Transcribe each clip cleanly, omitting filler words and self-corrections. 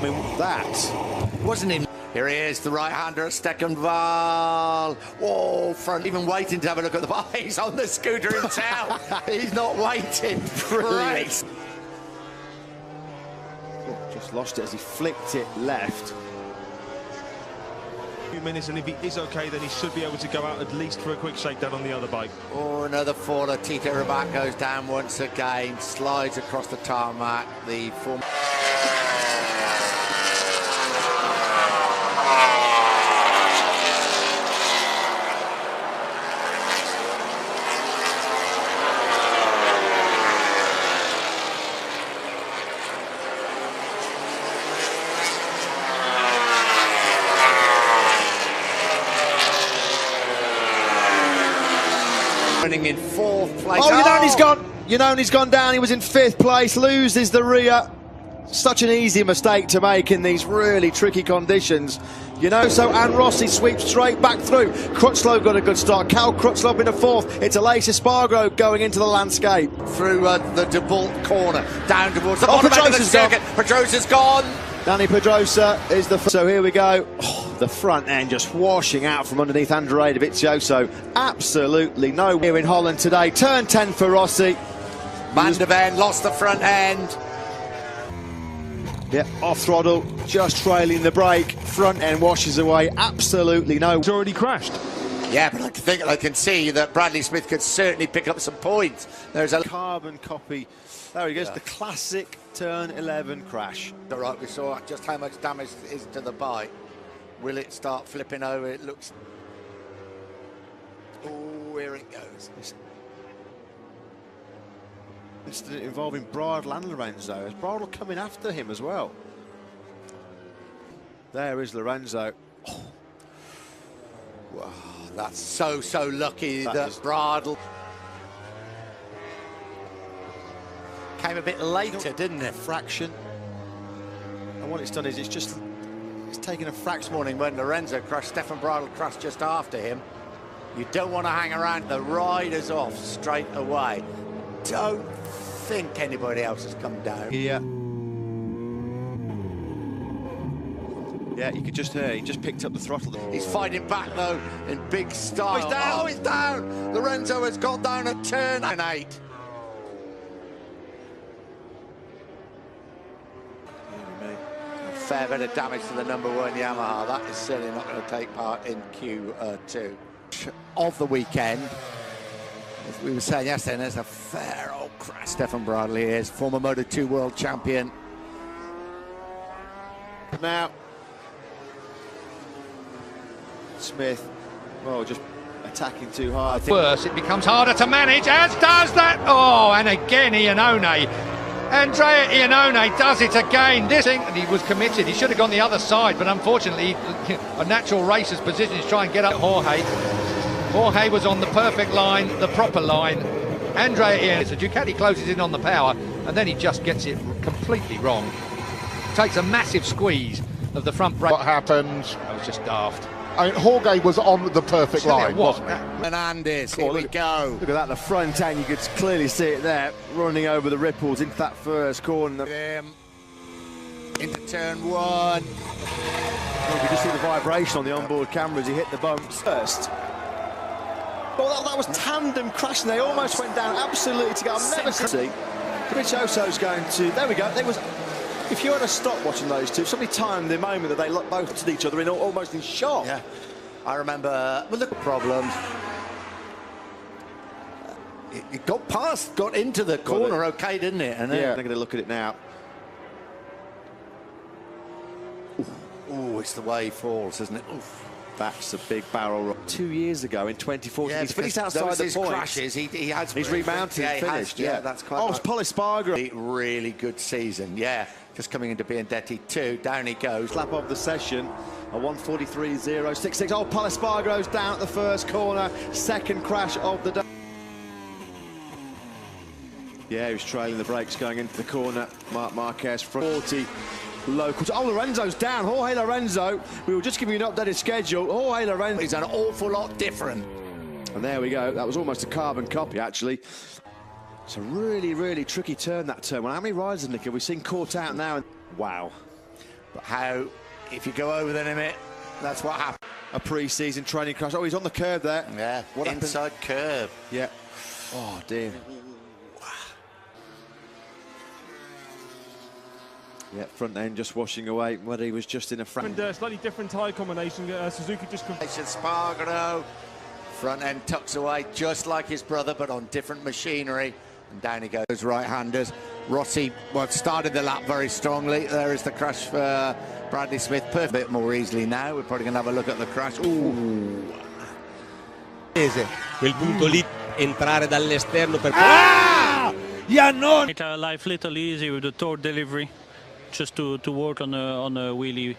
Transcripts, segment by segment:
mean, that wasn't him. Here he is, the right-hander at Steckenval. Whoa, front, even waiting to have a look at the ball. He's on the scooter himself. He's not waiting. Brilliant. Just lost it as he flicked it left. Few minutes, and if he is okay, then he should be able to go out at least for a quick shakedown on the other bike. Oh, another faller. Tito Rabat goes down once again, slides across the tarmac. The former... running in 4th place. Oh, you know he's gone down. He was in 5th place, loses the rear. Such an easy mistake to make in these really tricky conditions. You know, so and Rossi sweeps straight back through. Crutchlow got a good start. Cal Crutchlow in a 4th. It's Aleix Espargaro going into the landscape. Through the DeBolt corner, down towards the bottom end of the circuit. Pedrosa's gone. Dani Pedrosa is the... So here we go. Oh, the front end just washing out from underneath Andrea Dovizioso. Absolutely no here in Holland today. Turn 10 for Rossi. Van der Ven lost the front end. Yeah, off throttle, just trailing the brake. Front end washes away. Absolutely no... He's already crashed. Yeah, but I think I can see that Bradley Smith could certainly pick up some points. There's a carbon copy. There he goes, the classic turn 11 crash. All right, we saw just how much damage is to the bike. Will it start flipping over? It looks... Oh, here it goes. Incident involving Bradl and Lorenzo. Is Bradl coming after him as well? There is Lorenzo. Oh. Wow, that's so lucky that Bradl came a bit later, didn't it? Fraction. And what it's done is it's taken a fraction. This morning when Lorenzo crashed, Stefan Bradl crashed just after him. You don't want to hang around. The rider's off straight away. Don't think anybody else has come down. Yeah. Yeah, you could just hear, he just picked up the throttle. He's fighting back though in big style. Oh, he's down! Oh, he's down! Lorenzo has got down at turn 8. A fair bit of damage to the #1 Yamaha. That is certainly not going to take part in Q2 of the weekend. As we were saying yesterday, there's a fair old crash. Stefan Bradl is former Moto2 world champion. Now, Smith, well, just attacking too hard. Worse, it becomes harder to manage, as does that. Oh, and again, Iannone. Andrea Iannone does it again. This thing, and he was committed. He should have gone the other side, but unfortunately, a natural racer's position is try and get up Jorge. Jorge was on the perfect line, the proper line. Andrea Iannone. So Ducati closes in on the power, and then he just gets it completely wrong. Takes a massive squeeze of the front brake. What happened? That was just daft. I mean, Jorge was on the perfect line, wasn't he? Menendez, here we go. Look at that, the front end, you could clearly see it there, running over the ripples into that first corner. Into turn 1. Well, you can just see the vibration on the onboard camera as he hit the bumps first. Well, that was tandem crashing. They almost went down absolutely together. I've never seen. Dovizioso's going to... There we go. There was... If you had to stop watching those two, somebody timed the moment that they both to each other in almost in shock. Yeah, I remember. Well, look, problems. It got past, got into the corner, okay, didn't it? And yeah, they're going to look at it now. Oh, it's the way he falls, isn't it? Oof. That's a big barrel roll. 2 years ago in 2014, he's finished outside the points. Crashes, he's remounted, finished. Yeah, that's quite. Oh, it's Pol Espargaro. Really good season, yeah. Just coming into Biandetti 2, down he goes. Lap of the session, a 1:43.066. Oh, Pol Espargaro's down at the first corner. Second crash of the day. Yeah, he was trailing the brakes going into the corner. Marc Marquez, 40. Locals. Oh, Lorenzo's down. Jorge Lorenzo. We were just giving you an updated schedule. Jorge Lorenzo. He's an awful lot different. And there we go. That was almost a carbon copy, actually. It's a really, really tricky turn, that turn. Well, how many riders, Nick, have we seen caught out now? Wow. But how, if you go over the limit, that's what happens. A pre-season training crash. Oh, he's on the curb there. Yeah, what inside curb. Yeah. Oh, dear. Yeah, front end just washing away, whether he was just in a front. And slightly different tyre combination. Suzuki just... Spargaro. Front end tucks away just like his brother, but on different machinery. And down he goes, right-handers. Rossi, well, started the lap very strongly. There is the crash for Bradley Smith. A bit more easily now. We're probably going to have a look at the crash. Ooh. Quel punto lì, entrare dall'esterno per... Made our life little easy with the torque delivery, just to work on a wheelie.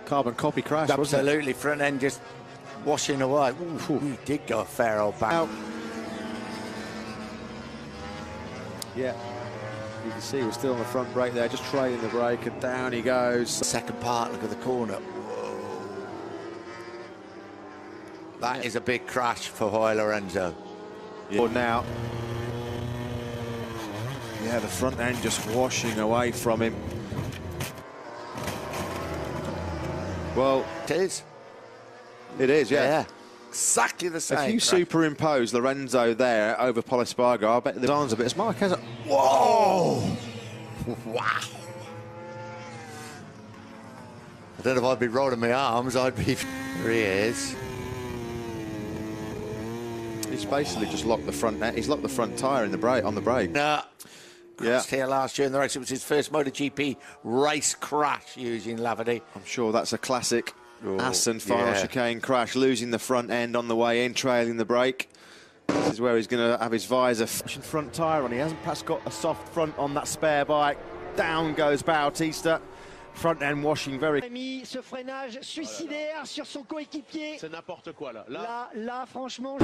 Carbon copy crash, Absolutely, front end just washing away. Ooh, he did go a fair old back. Yeah, you can see we're still on the front brake there, just trailing the brake, and down he goes. Second part, look at the corner. Whoa. That is a big crash for Hoy Lorenzo. Yeah. Now, yeah, the front end just washing away from him. Well, It is. it is, yeah. Exactly the same. If you crash. superimpose Lorenzo there over Polispargo, I bet the arms a bit. It's Marquez. Whoa! Wow. I don't know if I'd be rolling my arms, I'd be... There he is. He's basically just locked the front end. He's locked the front tyre in the brake, on the brake. No. Yeah. Crashed here last year in the race. It was his first MotoGP race crash using Lavady. I'm sure that's a classic Oh, Assen final yeah. chicane crash, losing the front end on the way in, trailing the brake. This is where he's going to have his visor. Front tyre on. He hasn't perhaps got a soft front on that spare bike. Down goes Bautista. Front end washing very... Ce freinage suicidaire sur son coéquipier. C'est n'importe quoi là. Là, franchement...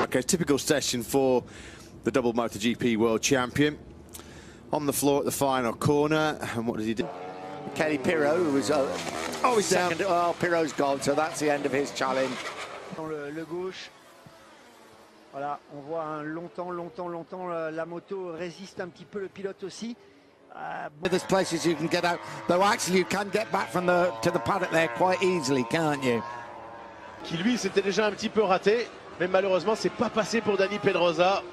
Okay, typical session for the double MotoGP world champion. On the floor at the final corner, and what does he do? Kelly Pirot, who was he's second. down. Oh, Pirot's gone, so that's the end of his challenge. Dans le gauche. Voilà, on voit longtemps la moto résiste un petit peu, le pilote aussi. There's places you can get out, though actually you can get back from to the paddock there quite easily, can't you? Qui lui s'était déjà un petit peu raté, mais malheureusement c'est pas passé pour Dani Pedrosa.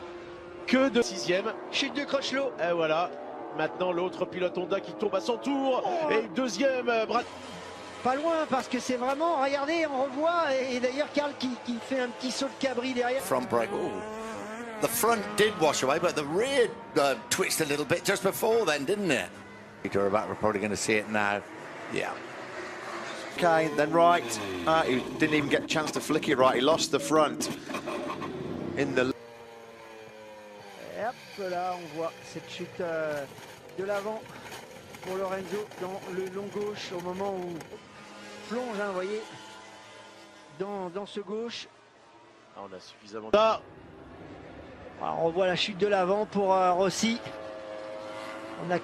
Que de 6e. Chute de Crutchlow. Et voilà, maintenant l'autre pilote Honda qui tombe à son tour. Et deuxième, Brad. Pas loin, parce que c'est vraiment, regardez, on revoit, et d'ailleurs Karl qui fait un petit saut de cabri derrière. Front brake. Ooh. The front did wash away, but the rear twitched a little bit just before then, didn't it? We're probably going to see it now. Yeah. Okay, then right. He didn't even get a chance to flick it right. He lost the front in the... Et hop, là, on voit cette chute de l'avant pour Lorenzo dans le long gauche au moment où plonge, hein, vous voyez, dans ce gauche. Ah, on a suffisamment... Alors, on revoit la chute de l'avant pour Rossi.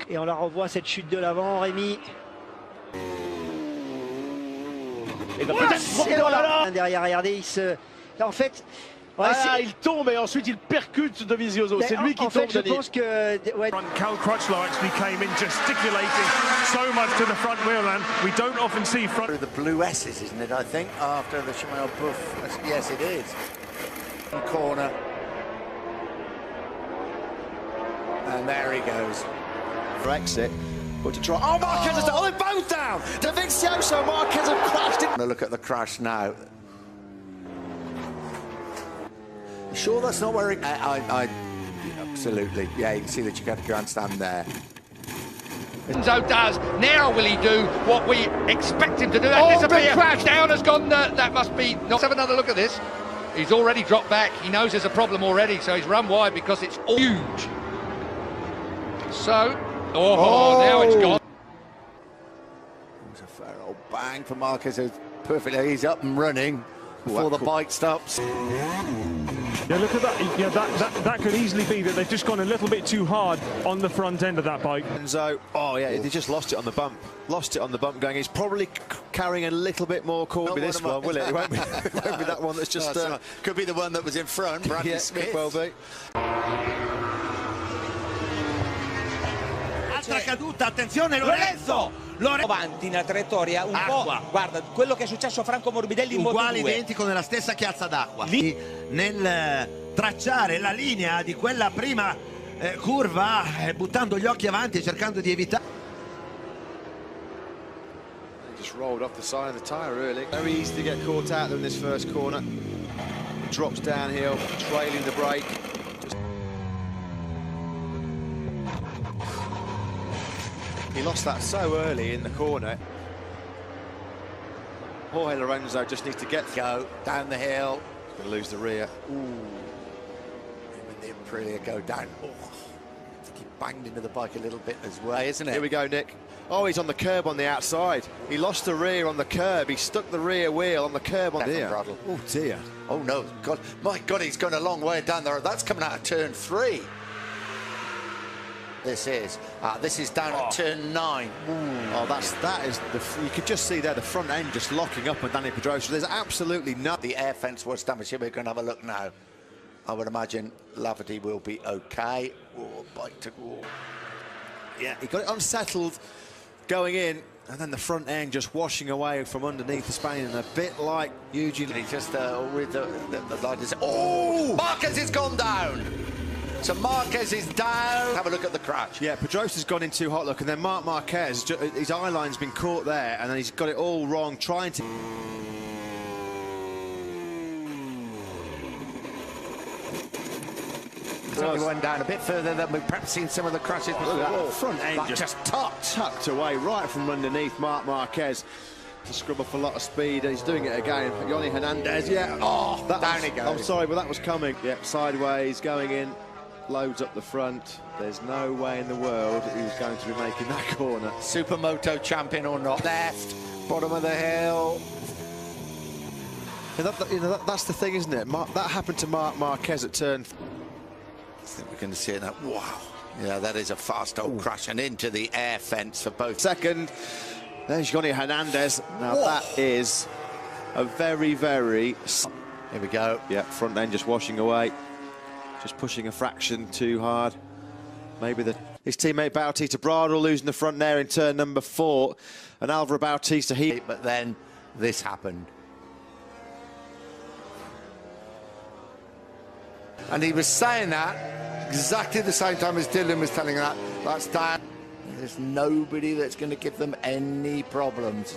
Et on la revoit, cette chute de l'avant, Rémi. Et ben, Derrière, regardez, là, en fait... Ouais, voilà, il tombe et ensuite il percute de Vizioso. C'est lui qui en tombe, fait, je Dani. pense que... Ouais. Cal Crutchlow actually came in gesticulating so much to the front wheel, and we don't often see front... The blue S's, isn't it, I think, after the Shimano Buff. Yes, it is. Corner. And there he goes. For exit, but to try... Oh, Marquez has done... Oh, they're both down! Dovizioso, Marquez have crashed in... Look at the crash now. Sure, that's not where it... absolutely. Yeah, you can see the Chicago grandstand there. Lorenzo does. Now will he do what we expect him to do? And disappear. Crash down has gone. That must be... Let's have another look at this. He's already dropped back. He knows there's a problem already, so he's run wide because it's all huge. So, now it's gone. It was a fair old bang for Marquez. Perfectly, he's up and running. before the bike stops. Yeah, look at that. Yeah, that could easily be that they've just gone a little bit too hard on the front end of that bike. Enzo, oh yeah, they just lost it on the bump. Lost it on the bump going. He's probably carrying a little bit more caution with this one, will it? It won't be, it won't be that one that's just... could be the one that was in front, Bradley yeah, Smith. Could well be. Altra caduta, attenzione Lorenzo! Avanti nella traiettoria un po', guarda quello che è successo a Franco Morbidelli in Moto2. Uguale, identico nella stessa chiazza d'acqua. Lì nel tracciare la linea di quella prima curva, buttando gli occhi avanti e cercando di evitare. Just rolled off the side of the tyre, really. Very easy to get caught out in this first corner. Drops downhill, trailing the brake. He lost that so early in the corner. Jorge Lorenzo just needs to go down the hill. He's going to lose the rear. Ooh. When the Aprilia go down. Oh. I think he banged into the bike a little bit as well, isn't it? Here we go, Nick. Oh, he's on the curb on the outside. He lost the rear on the curb. He stuck the rear wheel on the curb on the Oh, dear. Oh, no. God, my God, he's gone a long way down there. That's coming out of turn 3. This is down at turn 9. Ooh. Oh, that is you could just see there the front end just locking up on Dani Pedrosa. There's absolutely nothing. The air fence was damaged. Here we're going to have a look now. I would imagine Laverty will be okay. Oh, bike to go. Yeah, he got it unsettled going in, and then the front end just washing away from underneath the Spaniard, a bit like Eugene. He just with the light is. Oh, Marquez has gone down. So Marquez is down. Have a look at the crash. Yeah, Pedrosa's gone in too hot, look, and then Marc Marquez, his eye line's been caught there, and then he's got it all wrong, trying to... He went down a bit further than we've perhaps seen some of the crashes before. Oh, front end just tucked away right from underneath Marc Marquez to scrub off a lot of speed. He's doing it again. Yoni Hernandez, yeah. Oh, down he goes. I'm sorry, but that was coming. Yeah, sideways, going in. Loads up the front. There's no way in the world he was going to be making that corner. Supermoto champion or not. Left, bottom of the hill. And that's the thing, isn't it? That happened to Marc Marquez at turn. I think we're going to see it now. Wow. Yeah, that is a fast old crash and into the air fence for both. Second, there's Yoni Hernandez. Now that is a very, very... Here we go. Yeah, front end just washing away. Just pushing a fraction too hard. Maybe his teammate Bautista Bradle losing the front there in turn number 4. And Alvaro Bautista, But then this happened. And he was saying that exactly the same time as Dylan was telling that. That's down. There's nobody that's going to give them any problems.